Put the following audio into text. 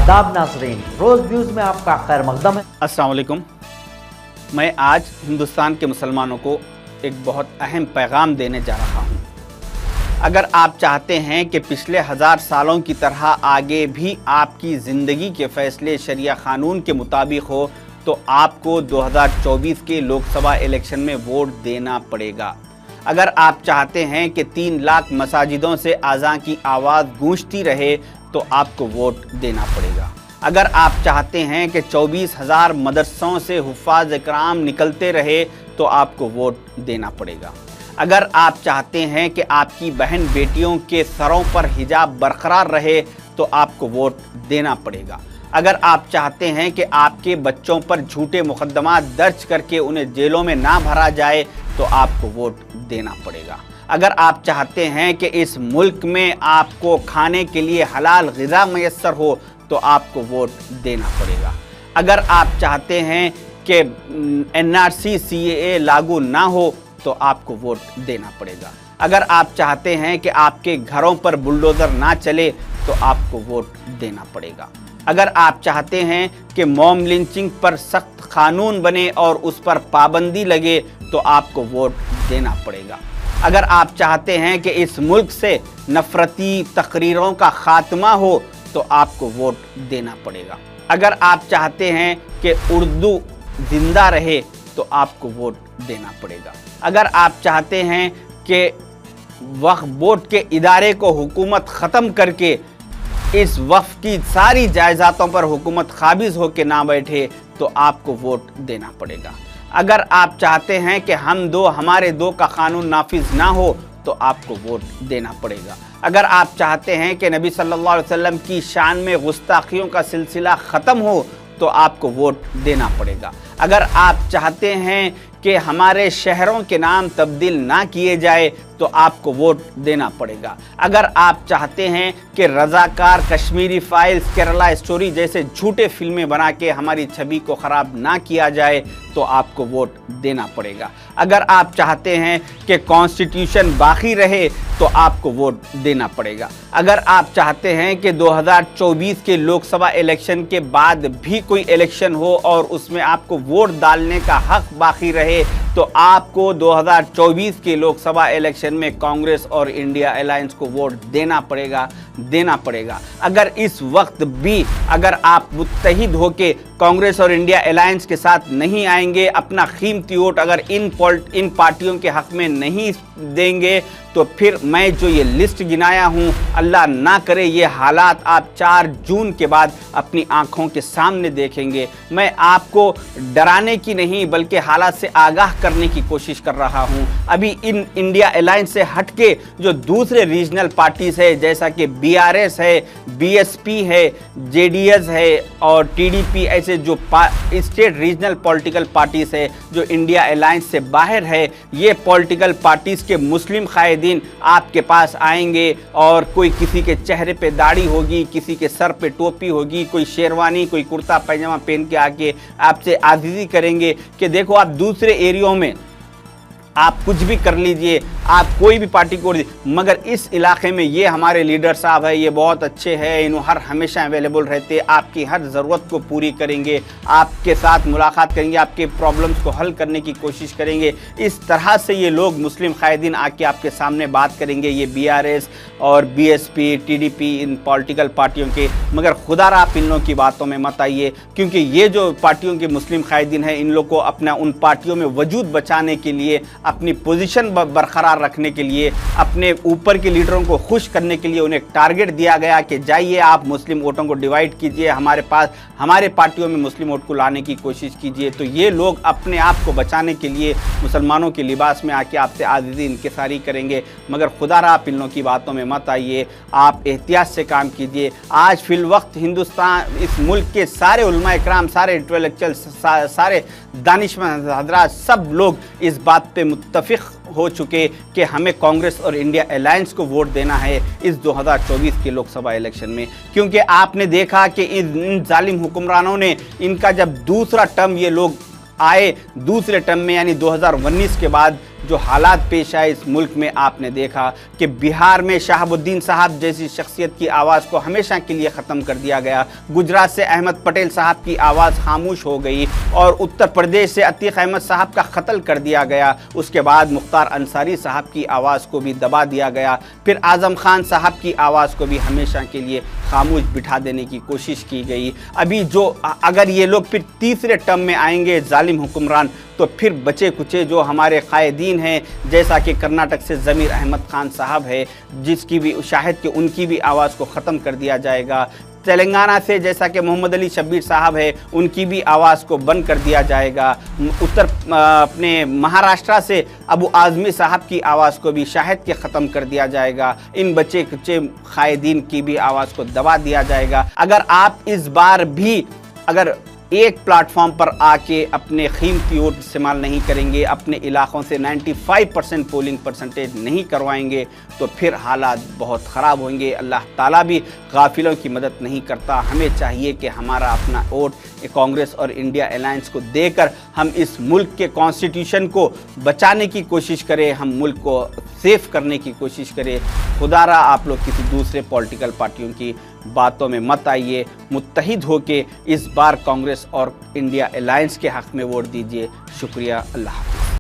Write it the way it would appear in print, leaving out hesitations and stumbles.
आदाब नाज़रीन, रोज़ व्यूज़ में आपका खैर मकदम है। अस्सलाम वालेकुम। मैं आज हिंदुस्तान के मुसलमानों को एक बहुत अहम पैगाम देने जा रहा हूँ। अगर आप चाहते हैं कि पिछले 1000 सालों की तरह आगे भी आपकी ज़िंदगी के फ़ैसले शरिया क़ानून के मुताबिक हो तो आपको 2024 के लोकसभा इलेक्शन में वोट देना पड़ेगा। अगर आप चाहते हैं कि 3 लाख मसाजिदों से अज़ान की आवाज़ गूंजती रहे तो आपको वोट देना पड़ेगा। अगर आप चाहते हैं कि 24,000 मदरसों से हुफ़ाज़ इकराम निकलते रहे तो आपको वोट देना पड़ेगा। अगर आप चाहते हैं कि आपकी बहन बेटियों के सरों पर हिजाब बरकरार रहे तो आपको वोट देना पड़ेगा। अगर आप चाहते हैं कि आपके बच्चों पर झूठे मुकदमा दर्ज करके उन्हें जेलों में ना भरा जाए तो आपको वोट देना पड़ेगा। अगर आप चाहते हैं कि इस मुल्क में आपको खाने के लिए हलाल ग़िज़ा मैसर हो तो आपको वोट देना पड़ेगा। अगर आप चाहते हैं कि NRC CAA लागू ना हो तो आपको वोट देना पड़ेगा। अगर आप चाहते हैं कि आपके घरों पर बुलडोज़र ना चले तो आपको वोट देना पड़ेगा। अगर आप चाहते हैं कि मॉब लिंचिंग पर सख्त कानून बने और उस पर पाबंदी लगे तो आपको वोट देना पड़ेगा। अगर आप चाहते हैं कि इस मुल्क से नफ़रती तकरीरों का ख़ात्मा हो तो आपको वोट देना पड़ेगा। अगर आप चाहते हैं कि उर्दू ज़िंदा रहे तो आपको वोट देना पड़ेगा। अगर आप चाहते हैं कि वक्फ बोर्ड के इदारे को हुकूमत ख़त्म करके इस वक्फ की सारी जायदादों पर हुकूमत काबिज़ होकर ना बैठे तो आपको वोट देना पड़ेगा। अगर आप चाहते हैं कि हम दो हमारे दो का कानून नाफिज ना हो तो आपको वोट देना पड़ेगा। अगर आप चाहते हैं कि नबी सल्लल्लाहु अलैहि वसल्लम की शान में गुस्ताखियों का सिलसिला ख़त्म हो तो आपको वोट देना पड़ेगा। अगर आप चाहते हैं कि हमारे शहरों के नाम तब्दील ना किए जाए तो आपको वोट देना पड़ेगा। अगर आप चाहते हैं कि रज़ाकार, कश्मीरी फाइल्स, केरला स्टोरी जैसे झूठे फिल्में बना के हमारी छवि को ख़राब ना किया जाए तो आपको वोट देना पड़ेगा। अगर आप चाहते हैं कि कॉन्स्टिट्यूशन बाकी रहे तो आपको वोट देना पड़ेगा। अगर आप चाहते हैं कि 2024 के लोकसभा इलेक्शन के बाद भी कोई इलेक्शन हो और उसमें आपको वोट डालने का हक बाकी रहे तो आपको 2024 के लोकसभा इलेक्शन में कांग्रेस और इंडिया अलायंस को वोट देना पड़ेगा। अगर इस वक्त भी अगर आप मुत्तहिद होके कांग्रेस और इंडिया अलायंस के साथ नहीं आएंगे, अपना कीमती वोट अगर इन पार्टियों के हक में नहीं देंगे तो फिर मैं जो ये लिस्ट गिनाया हूँ, अल्लाह ना करे ये हालात आप 4 जून के बाद अपनी आंखों के सामने देखेंगे। मैं आपको डराने की नहीं बल्कि हालात से आगाह करने की कोशिश कर रहा हूँ। अभी इन इंडिया अलायंस से हटके जो दूसरे रीजनल पार्टीज़ है जैसा कि BRS है, BSP है, JDS है और TDP, ऐसे जो स्टेट रीजनल पॉलिटिकल पार्टीज़ है जो इंडिया अलायंस से बाहर है, ये पॉलिटिकल पार्टीज़ के मुस्लिम कायदीन आपके पास आएंगे और कोई किसी के चेहरे पे दाढ़ी होगी, किसी के सर पे टोपी होगी, कोई शेरवानी, कोई कुर्ता पैजामा पहन के आके आपसे आज़ीज़ी करेंगे कि देखो आप दूसरे एरियो में आप कुछ भी कर लीजिए, आप कोई भी पार्टी को, मगर इस इलाके में ये हमारे लीडर साहब है, ये बहुत अच्छे हैं, इन्हों हमेशा अवेलेबल रहते, आपकी हर ज़रूरत को पूरी करेंगे, आपके साथ मुलाकात करेंगे, आपके प्रॉब्लम्स को हल करने की कोशिश करेंगे। इस तरह से ये लोग मुस्लिम कायदीन आके आपके सामने बात करेंगे, ये BRS और BSP, TDP, इन पॉलिटिकल पार्टियों के। मगर खुदारा आप इन लोगों की बातों में मत आइए क्योंकि ये जो पार्टियों के मुस्लिम कायदीन हैं इन लोग को अपना उन पार्टियों में वजूद बचाने के लिए, अपनी पोजीशन बरकरार रखने के लिए, अपने ऊपर के लीडरों को खुश करने के लिए उन्हें टारगेट दिया गया कि जाइए आप मुस्लिम वोटों को डिवाइड कीजिए, हमारे पार्टियों में मुस्लिम वोट को लाने की कोशिश कीजिए। तो ये लोग अपने आप को बचाने के लिए मुसलमानों के लिबास में आके आपसे आज़ीज़ी इंकिसारी करेंगे। मगर खुदारा आप इन लोगों की बातों में मत आइए, आप एहतियात से काम कीजिए। आज फिल वक्त हिंदुस्तान, इस मुल्क के सारे उलमा इकराम, सारे इंटेलेक्चुअल, सारे दानिशमंद हज़रात, सब लोग इस बात पे मुत्तफ़िक़ हो चुके कि हमें कांग्रेस और इंडिया अलायंस को वोट देना है इस 2024 के लोकसभा इलेक्शन में। क्योंकि आपने देखा कि इन जालिम हुक्मरानों ने, इनका जब दूसरा टर्म ये लोग आए, दूसरे टर्म में यानी 2019 के बाद जो हालात पेश आए इस मुल्क में, आपने देखा कि बिहार में शहाबुद्दीन साहब जैसी शख्सियत की आवाज़ को हमेशा के लिए ख़त्म कर दिया गया, गुजरात से अहमद पटेल साहब की आवाज़ खामोश हो गई और उत्तर प्रदेश से अतीक अहमद साहब का कत्ल कर दिया गया। उसके बाद मुख्तार अंसारी साहब की आवाज़ को भी दबा दिया गया, फिर आज़म खान साहब की आवाज़ को भी हमेशा के लिए खामोश बिठा देने की कोशिश की गई। अभी जो अगर ये लोग फिर तीसरे टर्म में आएंगे जालिम हुक्मरान, तो फिर बचे कुचे जो हमारे कायदीन हैं, जैसा कि कर्नाटक से ज़मीर अहमद खान साहब है, जिसकी भी शायद कि उनकी भी आवाज़ को ख़त्म कर दिया जाएगा। तेलंगाना से जैसा कि मोहम्मद अली शब्बीर साहब है, उनकी भी आवाज़ को बंद कर दिया जाएगा। अपने महाराष्ट्र से अबू आज़मी साहब की आवाज़ को भी शायद के ख़त्म कर दिया जाएगा। इन बच्चे कुचे कायदीन की भी आवाज़ को दबा दिया जाएगा। अगर आप इस बार भी अगर एक प्लेटफॉर्म पर आके अपने कीमती वोट इस्तेमाल नहीं करेंगे, अपने इलाकों से 95% पोलिंग परसेंटेज नहीं करवाएंगे, तो फिर हालात बहुत ख़राब होंगे। अल्लाह ताला भी गाफिलों की मदद नहीं करता। हमें चाहिए कि हमारा अपना वोट कांग्रेस और इंडिया अलायंस को देकर हम इस मुल्क के कॉन्स्टिट्यूशन को बचाने की कोशिश करें, हम मुल्क को सेफ करने की कोशिश करें। खुदारा आप लोग किसी दूसरे पॉलिटिकल पार्टियों की बातों में मत आइए, मुत्तहिद होके इस बार कांग्रेस और इंडिया अलायंस के हक़ में वोट दीजिए। शुक्रिया। अल्लाह।